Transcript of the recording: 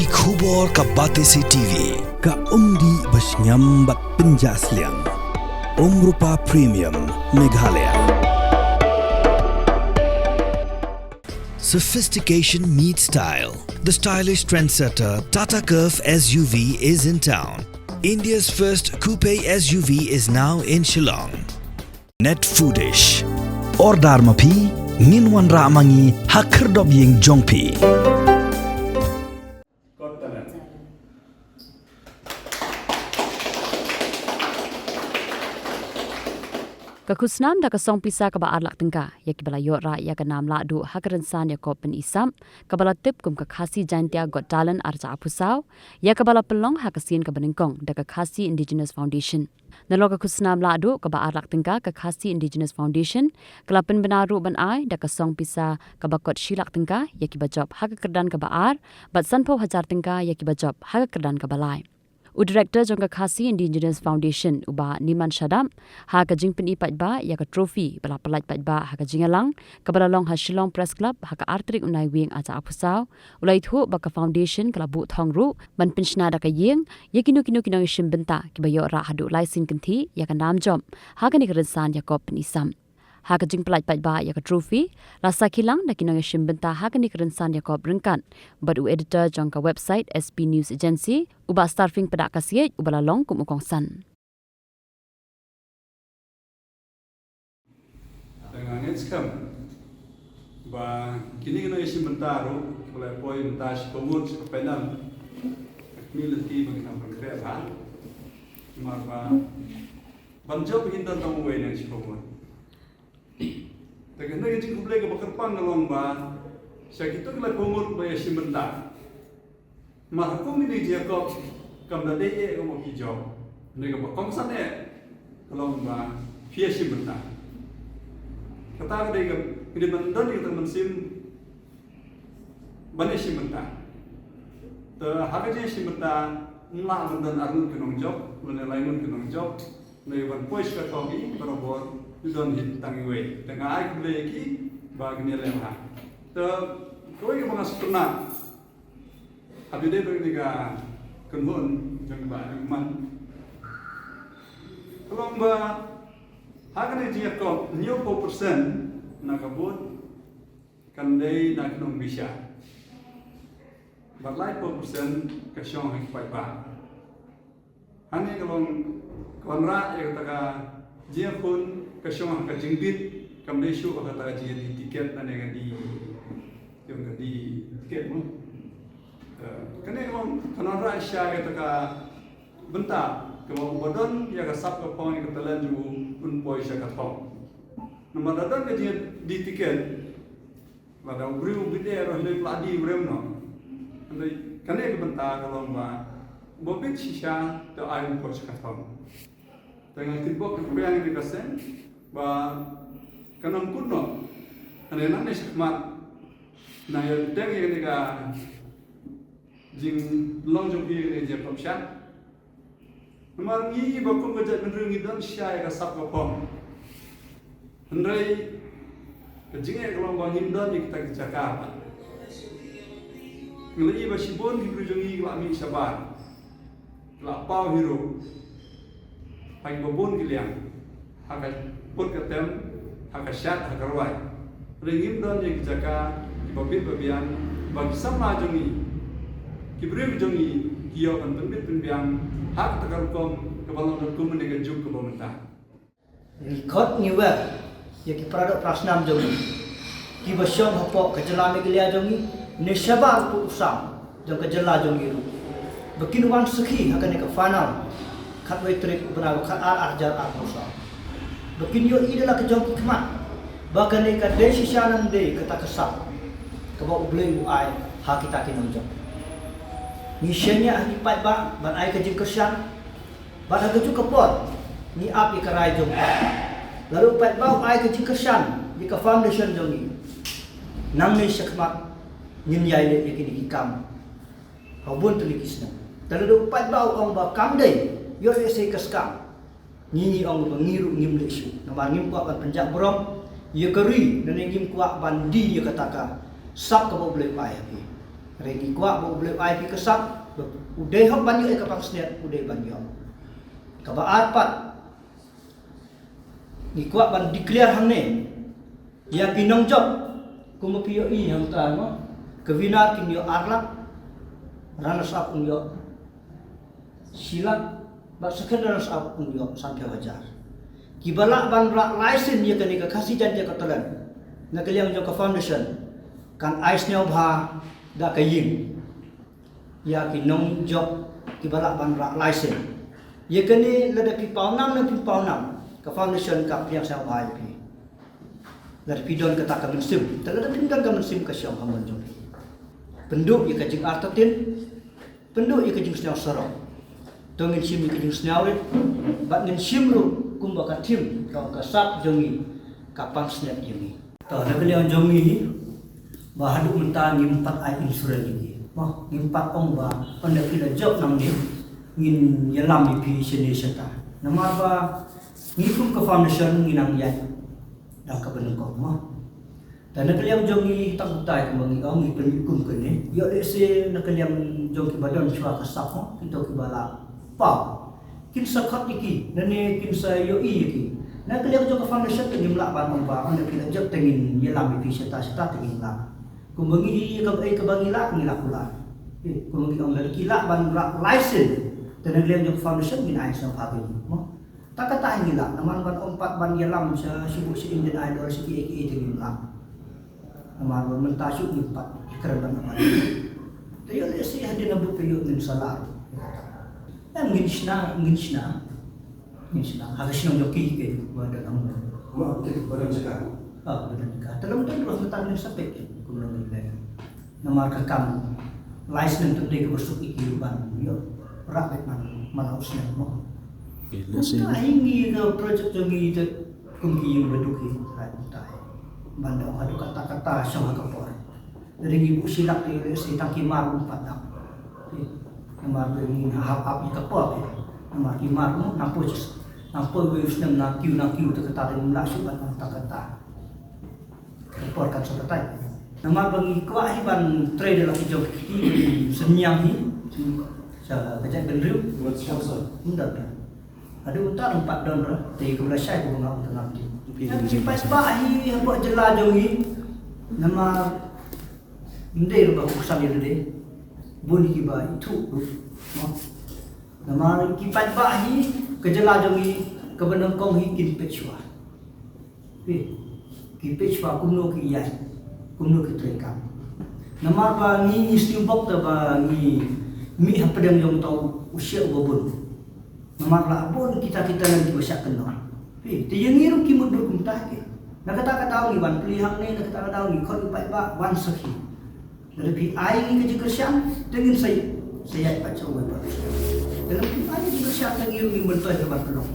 Ki khubor ka Batesi TV. Ka umdi basnyambak penjaslian. Rupa Premium Meghalaya. Sophistication meets style. The stylish trendsetter Tata Curve SUV is in town. India's first coupe SUV is now in Shillong. Net Foodish. Ordar mapi, minwan ramangi hakerdob ying jongpi. Kakusnam da kasong pisa kaba arlak tengka ya kibala yora ya kanam la du hakarensan ya kopen isam kabala tip kum ka khasi jantia got talent arja apusau ya kabala pelong hakasin ka benengkong da ka khasi Indigenous Foundation naloga kusnam la du kaba arlak tengka ka khasi Indigenous Foundation kelapen benaru ban ai da kasong pisa kaba kot shilak tengka ya kibajob hakakerdan kaba ar bat sanpo hajar tengka ya kibajob hakakerdan kaba lai Director Jongka Khasi Indigenous Foundation uba Niman Shadam ha ka jingpen ipat ba ya ka trophy bala pelat pat ba ha ka jingalang kabala long ha Shillong Press Club ha ka artrik unai wing aja apusau ulai thu ba ka foundation kala bu thongru man penshna da ka yeng ya kinu shim benta ki ba yo ra hadu license kanthi ya ka nam jom ha ka ni krensan ya ko pen isam ha ka jing pelat pat ba ya ka trophy rasa kilang da kinong shim benta ha ka ni krensan ya ko bringkan but editor Jongka website SP News Agency uba starfing pada kasiet ubala long kum ukong san. Dengan ngecam, bah kini kita isi bentaru, boleh poin tas komod sepenam, miliki bagi nampak kerja, maka banjau pengintan tamu wain yang si komod. Tapi kita ini cukup lagi berkerpan dalam bah, sekitar kita komod bayar si bentar. Maka kung ini dia kok kamda deye kamu hijau, mereka berkong sana kalau mbak fiasi benda. Kata mereka ini benda ni kita mensim banyak si benda. Terhadapnya si benda mula benda arun kenong job, benda lain kenong job. Mereka berpois katogi berobor udon hit tangiwe. Tengah air boleh ki bagi ni lemah. Kau yang mengasih pernah. Habis dia berniaga kenhun jangka iman. Kalau mbak harga dia kau 90% nak kabut kandai nak nong bisa. Berlai 4% kesyong yang baik bah. Hanya kalau konra yang kata dia pun kesyong yang kejengkit kandai syuk kata dia di tiket dan yang di tiket mu. Kena kalau Raisya kata bentar, kalau badan ya kasap kapong yang ketelan ju unpoi saya kapong. Nama datang ke dia di tiket, pada beriu bide roh leh peladi beriu no. Kena bentar kalau bobit sisa tu air unpoi saya kapong. Dengan tiba kebayang di kasen, kanam kuno, ane nane sekhmat, na yang dengi ni jing long jong pi je pam sha mar ngi ba ko ga jat ngi dan sha ga sap ga pom ndai ke jing e long ba nim dan ni kita jaka ngi ba shibon gi bru jong gi la mi sabar la pau hero pai ba bon gi liang ha ga pot ka tem ha ga shat ha ga rai ringim dan ni jaka ba bit ba bian ba sama jong ni Kibrim jongi kiyo kan tembit penbiang hak takarkom kebalang hukum menega juk ke pemerintah. Record niwa ya ki produk prasnam jongi ki basyong hopok kejela megelia jongi ne shabar ku usam jong kejela jongi ru bekin wan sekhi hakan ke fanal khat wei trip benar khat ar arjar ar usam bekin yo idala ke jong kmat bahkan ne ka desi shanam de kata kesap ke ba ublei ai ha kita kinong jong Misalnya ahli pat ba ban ai kejing kersan ban harga juga pot ni ap ikarai jong lalu pat ba ai kejing kersan di ka foundation jongi nang ni syakmat nin yai le yakini hikam habun tu likisna lalu pat ba ong ba kam dei yo se kaskam ni ong ba ngiru ngim le shu nama ngim kwa ban penjak brom ye keri dan ngim kwa ban di ye kataka sak ka boleh pai api Regi kuat boleh ai pi kesap udai hok banyu ke pangsnet udai banyu. Kaba arpat ni kuat ban declare hang ne. Ya kinong job kumo pio I yang ta mo. Kevinar kin yo arlak runners up yo silap ba second runners up yo sampai wajar. Kibalak ban license ye kan ka kasih janji ka tolan. Na kaliang jo ka foundation kan ice ne obha da kaying ya kinong job kibalak ban license ye kani lada pi paunam na pi paunam ka foundation ka priang sa obha pi lada pi don ka ta ka mensim ta lada pi don ka mensim ka syong hamon jo penduk ye ka jing artatin penduk ye ka jing snyaw sorong tongin sim ye ka jing snyaw bat ngin sim ru kumba ka tim ka sap jongi ka pang snap jongi ta na kaliang jongi ni bahadu mentah ngimpat ai insurans ini mah ngimpat ong ba onda kila job nang ni ngin yalam pi sini seta nama ba ngikum ka foundation nginang ya dak ka benengko mah dan nak kaliam jongi tak utai ko mangi ong penyikum ke ni yo se nak kaliam jongi badan chua ka sap mo kita ki bala pa kin sakhat iki nane kin sa yo I iki nak kaliam jongi foundation ngimla ban ong ba onda kila job tengin yalam pi seta tengin la kumangi ka ai ka bangila ngila kula kumangi ong la kila ban license dan kaliam jongi foundation min ai sa pagi mo takata ngila naman ban ompat ban yalam sa sibuk si Indian Idol si ki tengin la naman ban mentasuk empat kerban naman tayo le si hadin na bupiyo min salar ngin sna hagas nang joki ke badan ang Mak kita badan sekarang. badan ka dalam tan roh metan sapek kuno le namar ka kam license tu de ko masuk ikiban yo rakyat man usna mo Nah, ini ke project jongi te kungi yang berduki tai banda adu kata-kata sama kapor dari ibu silap di si tangki maru patak namar ini hap kapor namar maru nampus wis na kiu te kata dengan langsung kata-kata kapor kan seperti namar bagi kuah ban trade lagi jog ki senyang ni sa kajak benriu Buat sponsor. Enggak. Ada utar 4 don dah. Tapi kebelah syai pun nak tenang tu. Yang cipai bahi buat jela jongi. Nama ndai ru ba kusam ye de. Buni ki ba itu. Nama kipai bahi ke jela jongi ke benang kong hi kin pechwa. Ki pechwa kumno ki yai. Kumno ki trekam. Nama ba ni istimbok ta ba ni mi hapadang yang tahu usia ubun. Namar pun kita lagi besar kenal. Dia yang ngiru ki mundur kumtah ke. Nak kata tahu ni wan pelihang ni nak kata tahu ni kau lupa ba wan sakhi. Lebih ai ni ke kersian dengan saya baca ubat. Dalam ai ke kersian ngiru ni mentoy ke ban pelong.